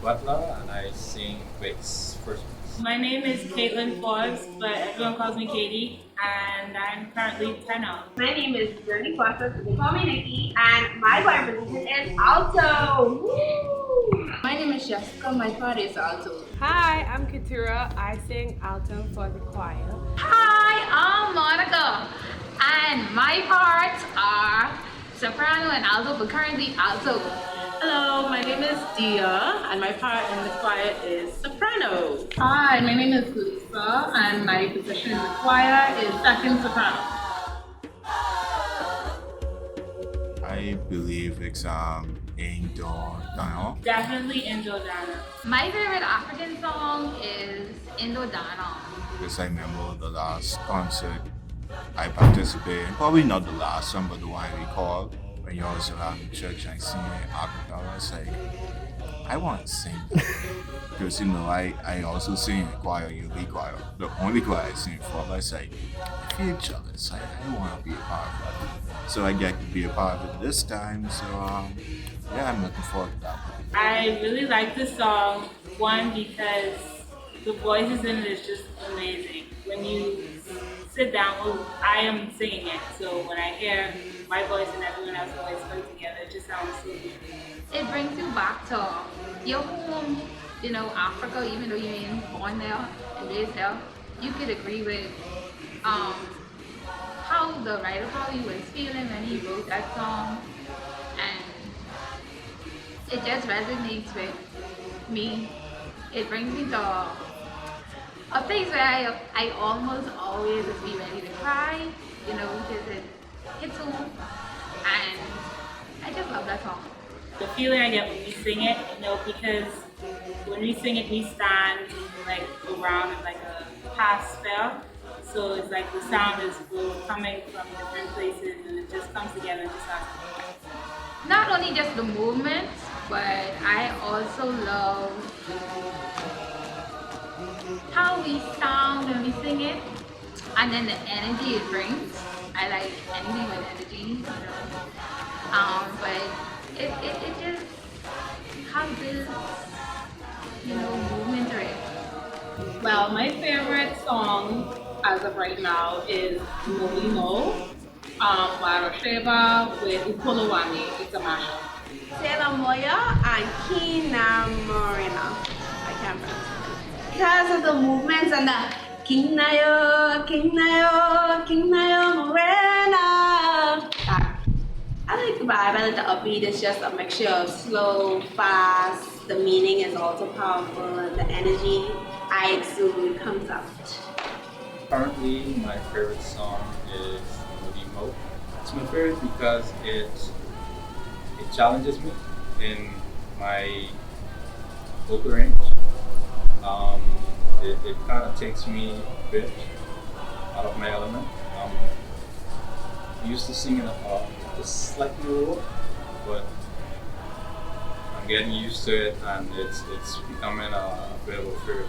Butler, and I sing bass first. My name is Caitlin Forbes, but everyone calls me Katie, and I'm currently tenor. My name is Bernie Quattro, they call me Nikki, and my choir position is alto. Woo! My name is Jessica, my part is alto. Hi, I'm Katura. I sing alto for the choir. Hi, I'm Monica, and my parts are soprano and alto, but currently alto. Hello, my name is Dia, and my part in the choir is soprano. Hi, my name is Lisa, and my position in the choir is second soprano. I believe it's Indo Dano. Definitely Indo-Dana. My favorite African song is Indo-Dana. Because I remember the last concert I participated in, probably not the last one, but the one I recall, when you was around the church and I sing it acapella. I was like, I want to sing. Because I also sing in the choir, usually choir, the only choir I sing for. But I was like, I feel jealous. I want to be a part of that. So I get to be a part of it this time. So yeah, I'm looking forward to that. I really like this song, one, because the voices in it is just amazing. When you sit down, well, I am singing it, so when I hear my voice and everyone else's voice put together, it just sounds so good. It brings you back to your home, Africa, even though you ain't born there and raised there. You could agree with how the writer probably was feeling when he wrote that song, and it just resonates with me. It brings me to a place where I almost always just be ready to cry, because it hits home, and I just love that song. The feeling I get when we sing it, because when we sing it, we stand like around in like a half spell. So it's like the sound is coming from different places and it just comes together and just sounds good. Not only just the movement, but I also love how we sound when we sing it, and then the energy it brings. I like anything with energy, but it just has this, movement to it. Well, my favorite song as of right now is Molimo by Rosheba with Upolowani. It's a mashup. Sailor Moya and Kina Morena. I can't pronounce it. Because of the movements and the King Nayo, King Nayo, King Nayo Morena. I like the vibe, I like the upbeat. It's just a mixture of slow, fast. The meaning is also powerful. The energy I exude comes out. Currently, my favorite song is Molimo. It's my favorite because it challenges me in my vocal range. It kind of takes me a bit out of my element. I used to sing in just slightly lower, but I'm getting used to it, and it's becoming a bit of a favorite.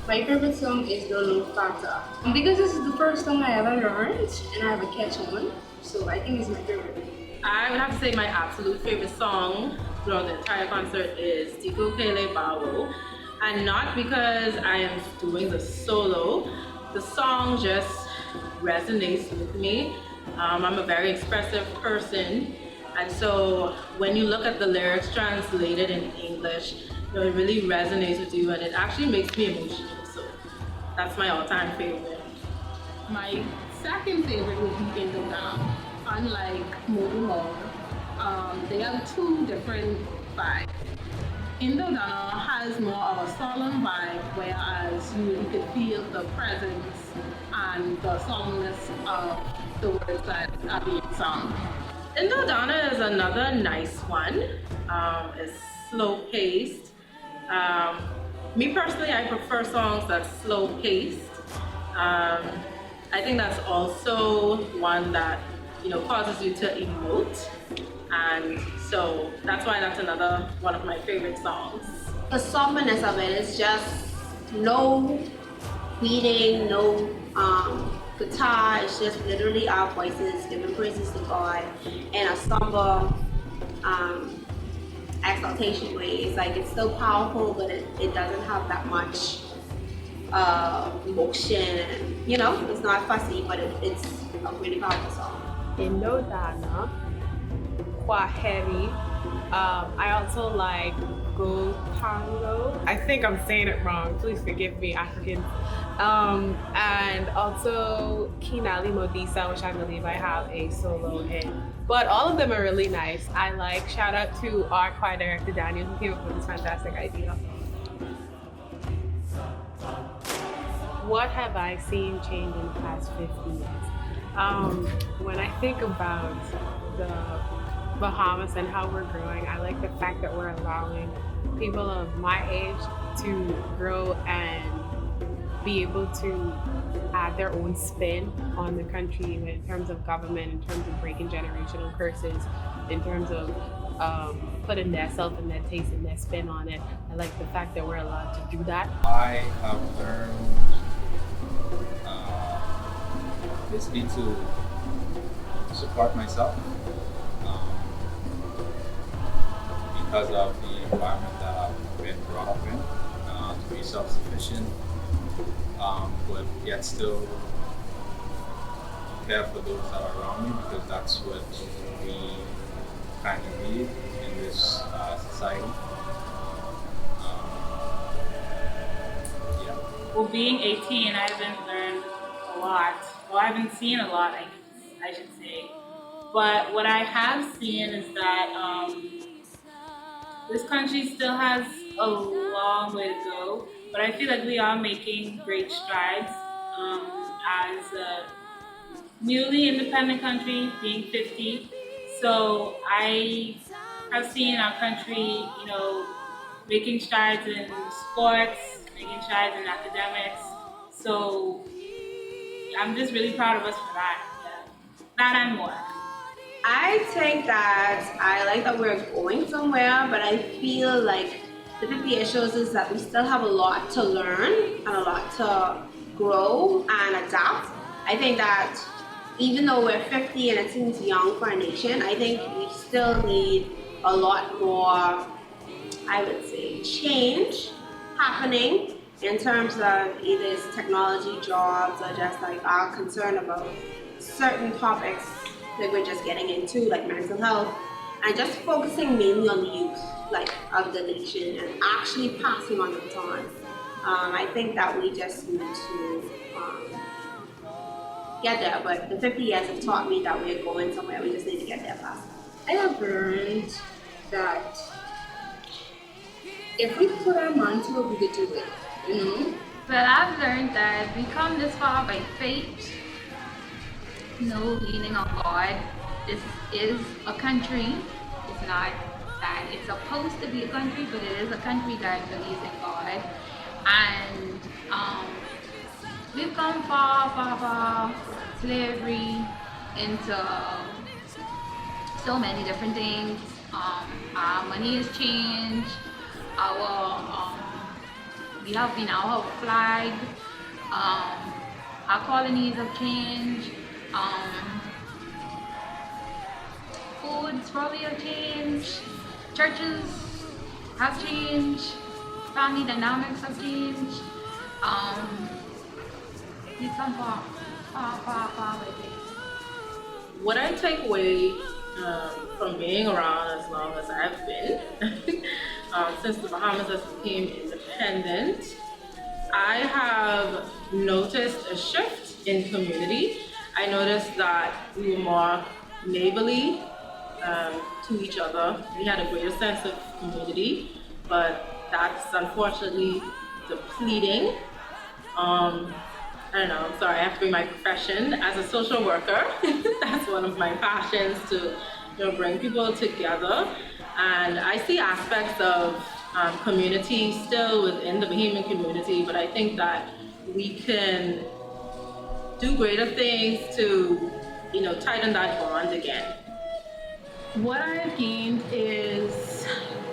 My favorite song is Don't Know Fata. Because this is the first song I ever learned and I have a catch on, so I think it's my favorite. I would have to say my absolute favorite song throughout the entire concert is Tiko Kele Bawo. And not because I am doing the solo, the song just resonates with me. I'm a very expressive person, and so when you look at the lyrics translated in English, it really resonates with you and it actually makes me emotional. So that's my all-time favorite. My second favorite would be Indo-Dana. Unlike Molimo, they have two different vibes. Indo-Dana has more of a solemn vibe, whereas you can feel the presence and the solemnness of the words that are being sung. Indo-Dana is another nice one. It's slow-paced. Me personally, I prefer songs that's slow-paced. I think that's also one that causes you to emote, and so that's why that's another one of my favorite songs. The somberness of it is just no beating, no guitar. It's just literally our voices giving praises to God in a somber exaltation way. It's like it's still powerful, but it doesn't have that much emotion, and it's not fussy, but it's a really powerful song. Indodana, Kwaheri. I also like Go Tango. I think I'm saying it wrong. Please forgive me, Africans. And also Kinali Modisa, which I believe I have a solo in. But all of them are really nice. I like. Shout out to our choir director Daniel, who came up with this fantastic idea. What have I seen change in the past 50 years? When I think about the Bahamas and how we're growing, I like the fact that we're allowing people of my age to grow and be able to add their own spin on the country in terms of government, in terms of breaking generational curses, in terms of putting their self and their taste and their spin on it. I like the fact that we're allowed to do that. I have learned basically to support myself because of the environment that I've been brought up in, to be self-sufficient, but yet still care for those that are around me, because that's what we kind of need in this society. Yeah. Well, being 18, I haven't learned a lot. Well, I haven't seen a lot, I should say. But what I have seen is that this country still has a long way to go. But I feel like we are making great strides as a newly independent country, being 50. So I have seen our country, making strides in sports, making strides in academics. So I'm just really proud of us for that. Yeah. That and more. I think that I like that we're going somewhere, but I feel like the 50 years shows us that we still have a lot to learn and a lot to grow and adapt. I think that even though we're 50 and it seems young for a nation, I think we still need a lot more, I would say, change happening in terms of either it's technology, jobs, or just like our concern about certain topics that we're just getting into, like mental health, and just focusing mainly on the youth, of the nation, and actually passing on the baton. I think that we just need to get there, but the 50 years have taught me that we're going somewhere. We just need to get there fast. I have learned that if we put our mind to it, we could do it, Well, I've learned that we come this far by faith, no leaning on God. This is a country. It's not that it's supposed to be a country, but it is a country that believes in God. And we've come far, slavery into so many different things. Our money has changed. We have been our flag. Our colonies have changed. Foods probably have changed. Churches have changed. Family dynamics have changed. We've come far with it. What I take away from being around as long as I've been, since the Bahamas has become independent, I have noticed a shift in community. I noticed that we were more neighborly to each other. We had a greater sense of community, but that's unfortunately depleting. I don't know, I'm sorry, I have to bring my profession as a social worker. That's one of my passions, to bring people together. And I see aspects of community still within the Bahamian community, but I think that we can do greater things to, tighten that bond again. What I've gained is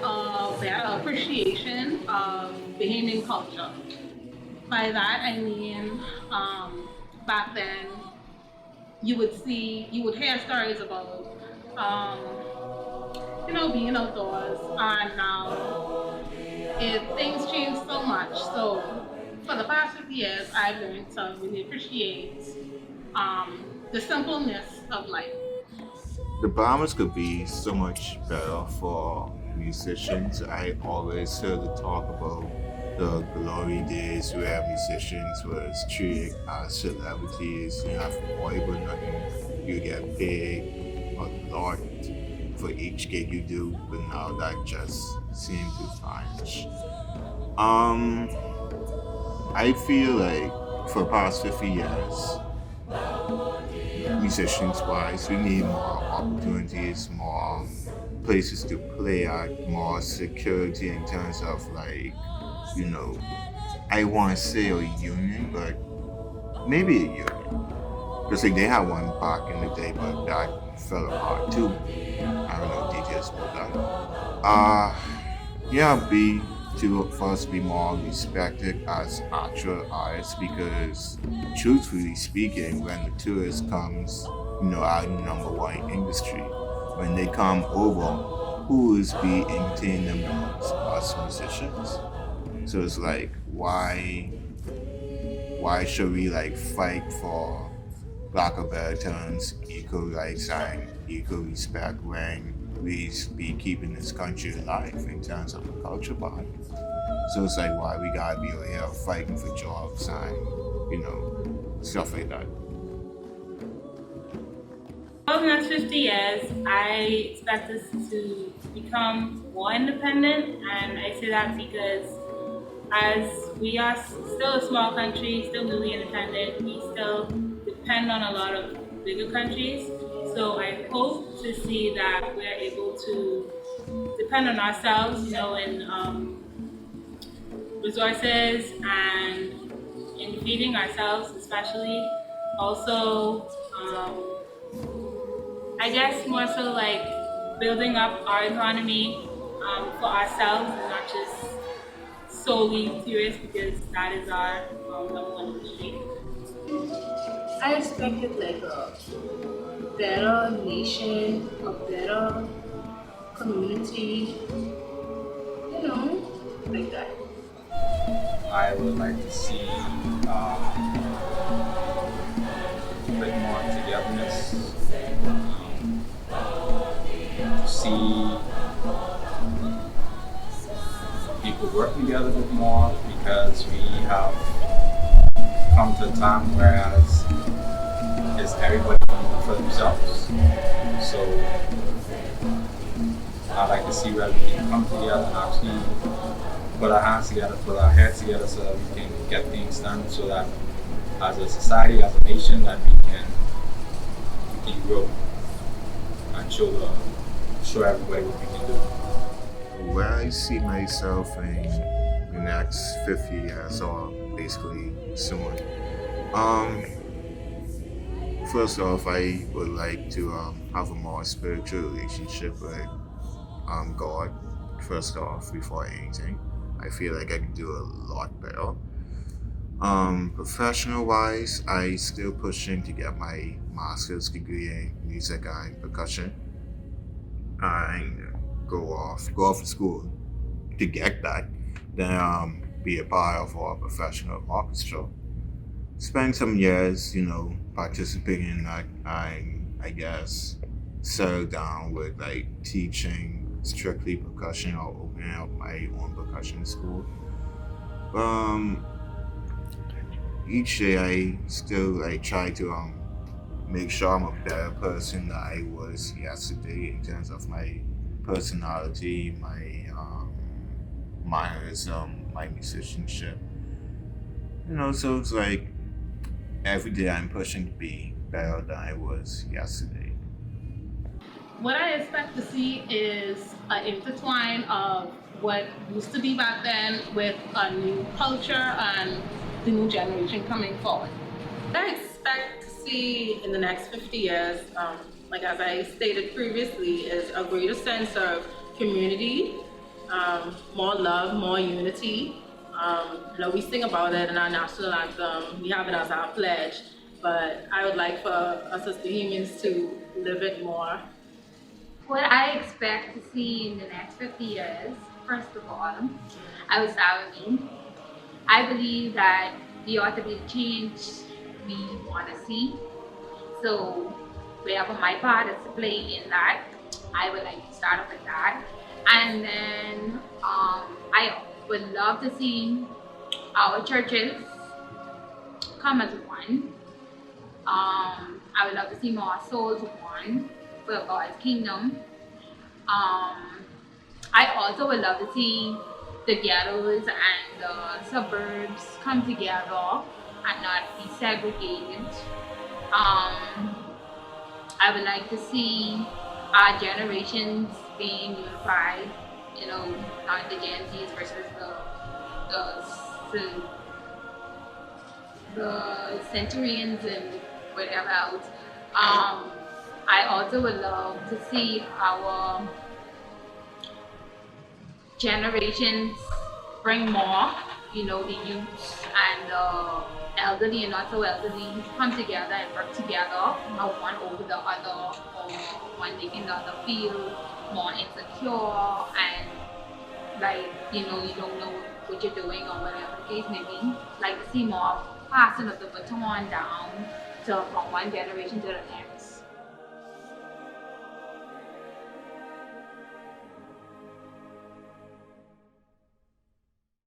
a better appreciation of Bahamian culture. By that I mean, back then you would hear stories about being outdoors, and now things change so much. So for the past 50 years, I've learned to really appreciate the simpleness of life. The Bahamas could be so much better for musicians. I always heard the talk about the glory days where musicians was treated as celebrities. You have to worry about nothing. You get paid a lot for each gig you do, but now that just seems to vanish. I feel like for the past 50 years, musicians wise, we need more opportunities, more places to play at, more security in terms of I want to say a union, but maybe a union. Because they had one back in the day, but that fell apart too. I don't know details about that. For us to be more respected as actual artists, because truthfully speaking, when the tourist comes, our number one industry, when they come over, who is be entertaining them the most? Us musicians. So it's like, why should we fight for lack of better terms, equal rights and equal respect when we be keeping this country alive in terms of the culture behind it? So it's like, why we gotta be over here fighting for jobs and stuff like that. Over the next 50 years, I expect us to become more independent, and I say that because as we are still a small country, still newly independent, we still depend on a lot of bigger countries. So I hope to see that we're able to depend on ourselves, in resources and in feeding ourselves, especially. Also, I guess more so building up our economy for ourselves and not just solely tourists, because that is our number one industry. I expected a better nation, a better community, like that. I would like to see a bit more togetherness, to see people work together a bit more, because we have come to a time whereas it's everybody for themselves. So I'd like to see where we can come together and actually put our hands together, put our heads together, so that we can get things done, so that as a society, as a nation, that we can grow and show everybody what we can do. Where I see myself in the next 50 years, or basically soon. First off, I would like to have a more spiritual relationship with God. First off, before anything, I feel like I can do a lot better. Professional wise, I still pushing to get my master's degree in music and percussion, and go off to school to get that. Then be a part of a professional orchestra. Spend some years, participating in that, and I guess settle down with teaching strictly percussion, or opening up my own percussion school. Each day I still try to make sure I'm a better person than I was yesterday, in terms of my personality, my mannerism, my musicianship. So it's every day I'm pushing to be better than I was yesterday. What I expect to see is an intertwine of what used to be back then with a new culture and the new generation coming forward. What I expect to see in the next 50 years, as I stated previously, is a greater sense of community, more love, more unity. We sing about it in our national anthem, we have it as our pledge, but I would like for us as Bahamians to live it more. What I expect to see in the next 50 years, first of all, I will start with me. I believe that we ought to be the change we want to see. So, wherever my part is to play in that, I would like to start off with that. And then I would love to see our churches come as one. I would love to see more souls one for God's kingdom. I also would love to see the ghettos and the suburbs come together and not be segregated. I would like to see our generations being unified, you know, not the Gen Zs versus the, the centurions and whatever else. I also would love to see our generations bring more, you know, the youths and the elderly and not so elderly come together and work together, not one over the other or one making the other feel more insecure and like, you know, you don't know what you're doing or whatever the case may be. Like to see more passing of the baton down to from one generation to the next.